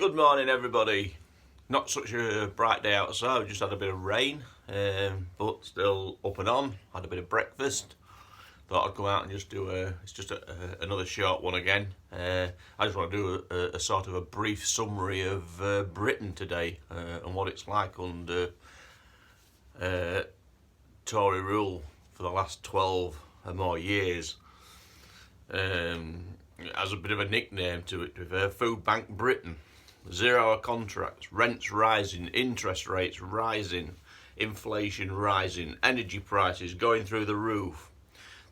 Good morning, everybody. Not such a bright day outside. We just had a bit of rain, but still up and on. Had a bit of breakfast. Thought I'd come out and just do another short one again. I just want to do a sort of a brief summary of Britain today and what it's like under Tory rule for the last 12 or more years. As a bit of a nickname to it, with Food Bank Britain. 0 hour contracts, rents rising, interest rates rising, inflation rising, energy prices going through the roof,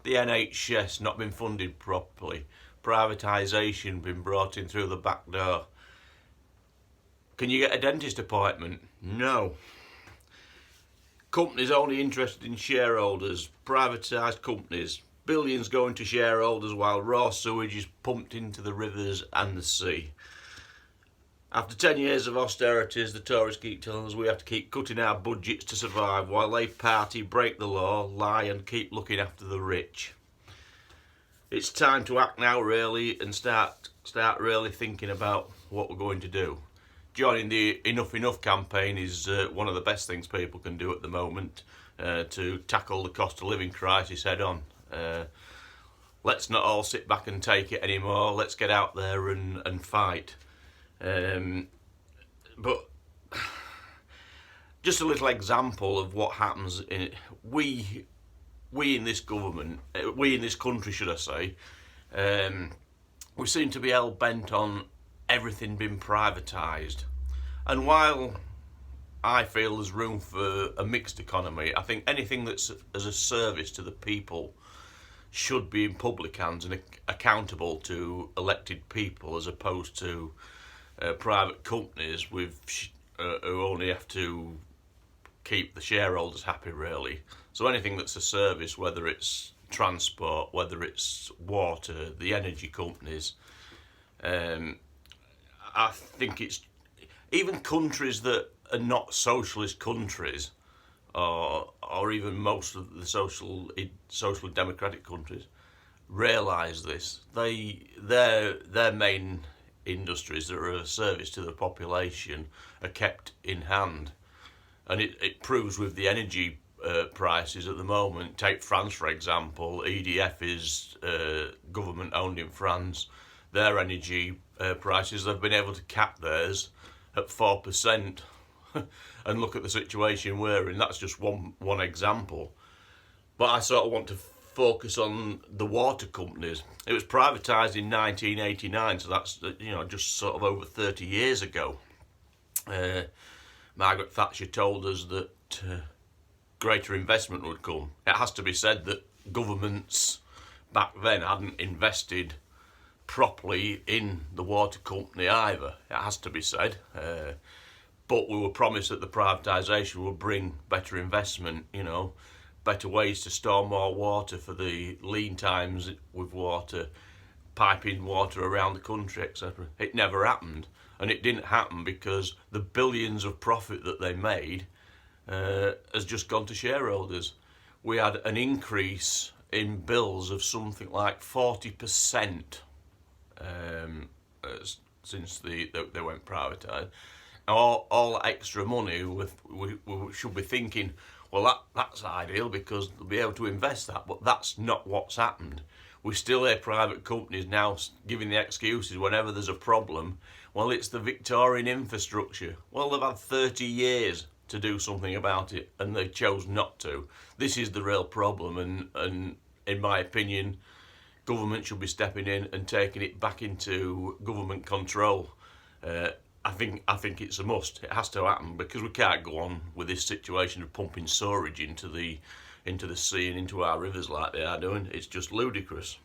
the NHS not been funded properly, privatisation been brought in through the back door. Can you get a dentist appointment? No. Companies only interested in shareholders, privatised companies, billions going to shareholders while raw sewage is pumped into the rivers and the sea. After 10 years of austerities, the Tories keep telling us we have to keep cutting our budgets to survive while they party, break the law, lie and keep looking after the rich. It's time to act now really and start really thinking about what we're going to do. Joining the Enough campaign is one of the best things people can do at the moment to tackle the cost of living crisis head on. Let's not all sit back and take it anymore. Let's get out there and fight. But just a little example of what happens we in this government, we in this country should I say, we seem to be hell bent on everything being privatised. And while I feel there's room for a mixed economy, I think anything that's as a service to the people should be in public hands and accountable to elected people, as opposed to private companies with who only have to keep the shareholders happy really. So anything that's a service, whether it's transport, whether it's water, the energy companies, I think it's even countries that are not socialist countries, or even most of the social democratic countries, realise this. Their main industries that are a service to the population are kept in hand, and it proves with the energy prices at the moment. Take France for example. EDF is government owned in France. Their energy prices, they've been able to cap theirs at 4%. And look at the situation we're in. That's just one example, but I sort of want to focus on the water companies. It was privatised in 1989, so that's just sort of over 30 years ago. Margaret Thatcher told us that greater investment would come. It has to be said that governments back then hadn't invested properly in the water company either. It has to be said. But we were promised that the privatisation would bring better investment, better ways to store more water for the lean times with water, piping water around the country, etc. It never happened, and it didn't happen because the billions of profit that they made has just gone to shareholders. We had an increase in bills of something like 40% since they went privatised. All extra money, we should be thinking, well, that's ideal because they'll be able to invest that, but that's not what's happened. We still hear private companies now giving the excuses whenever there's a problem. Well, it's the Victorian infrastructure. Well, they've had 30 years to do something about it and they chose not to. This is the real problem, and in my opinion, government should be stepping in and taking it back into government control. I think it's a must. It has to happen because we can't go on with this situation of pumping sewage into the sea and into our rivers like they are doing. It's just ludicrous.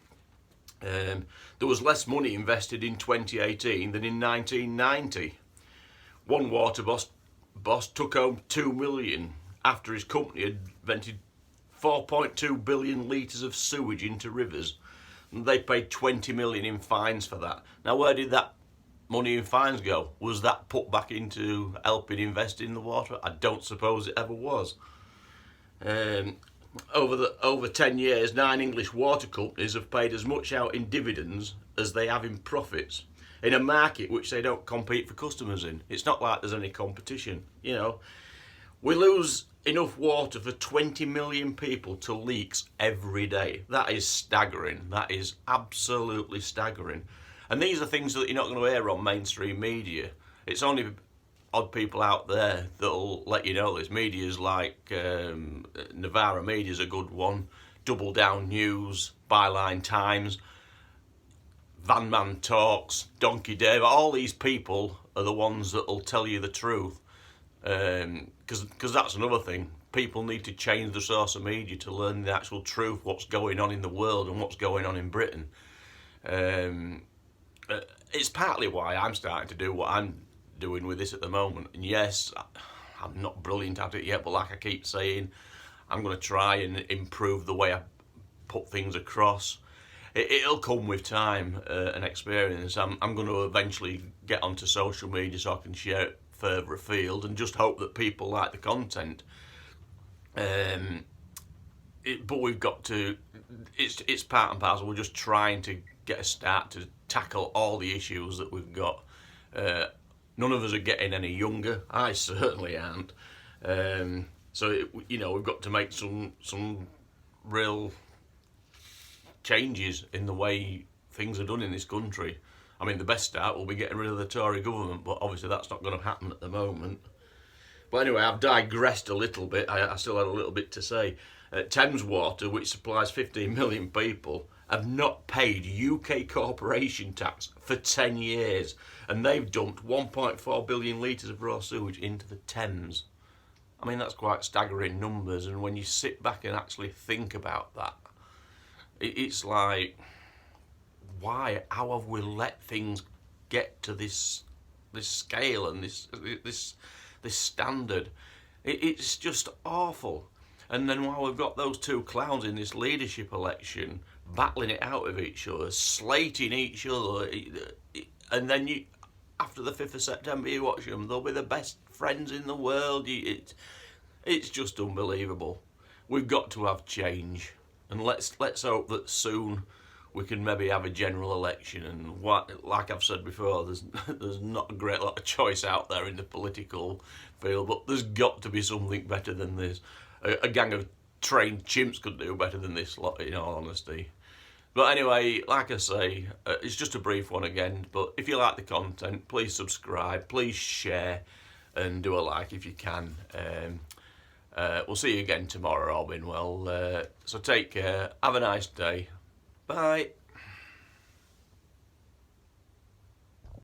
There was less money invested in 2018 than in 1990. One water boss took home $2 million after his company had vented 4.2 billion litres of sewage into rivers, and they paid 20 million in fines for that. Now, where did that money in fines go? Was that put back into helping invest in the water? I don't suppose it ever was. Over 10 years, 9 English water companies have paid as much out in dividends as they have in profits. in a market which they don't compete for customers in. It's not like there's any competition, you know. We lose enough water for 20 million people to leaks every day. That is staggering. That is absolutely staggering. And these are things that you're not going to hear on mainstream media. It's only odd people out there that'll let you know this. Media's like Novara Media's a good one, Double Down News, Byline Times, Van Man Talks, Donkey Dave. All these people are the ones that'll tell you the truth. Because that's another thing. People need to change the source of media to learn the actual truth, what's going on in the world and what's going on in Britain. It's partly why I'm starting to do what I'm doing with this at the moment. And yes, I'm not brilliant at it yet, but like I keep saying, I'm going to try and improve the way I put things across. It'll come with time and experience. I'm going to eventually get onto social media so I can share it further afield and just hope that people like the content. But we've got to, it's part and parcel. We're just trying to get a start to tackle all the issues that we've got. None of us are getting any younger. I certainly aren't. So you know, we've got to make some real changes in the way things are done in this country. I mean, the best start will be getting rid of the Tory government, but obviously that's not going to happen at the moment. But anyway, I've digressed a little bit. I still had a little bit to say. Thames Water, which supplies 15 million people, have not paid UK corporation tax for 10 years. And they've dumped 1.4 billion litres of raw sewage into the Thames. I mean, that's quite staggering numbers. And when you sit back and actually think about that, it's like, why? How have we let things get to this scale and this standard? It's just awful. And then while we've got those two clowns in this leadership election battling it out with each other, slating each other, and then after the 5th of September you watch them, they'll be the best friends in the world. It's just unbelievable. We've got to have change, and let's hope that soon we can maybe have a general election. And like I've said before, there's not a great lot of choice out there in the political field, but there's got to be something better than this. A gang of trained chimps could do better than this lot, in all honesty. But anyway, like I say, it's just a brief one again, but if you like the content, please subscribe, please share, and do a like if you can. We'll see you again tomorrow, all being well. So take care, have a nice day, bye.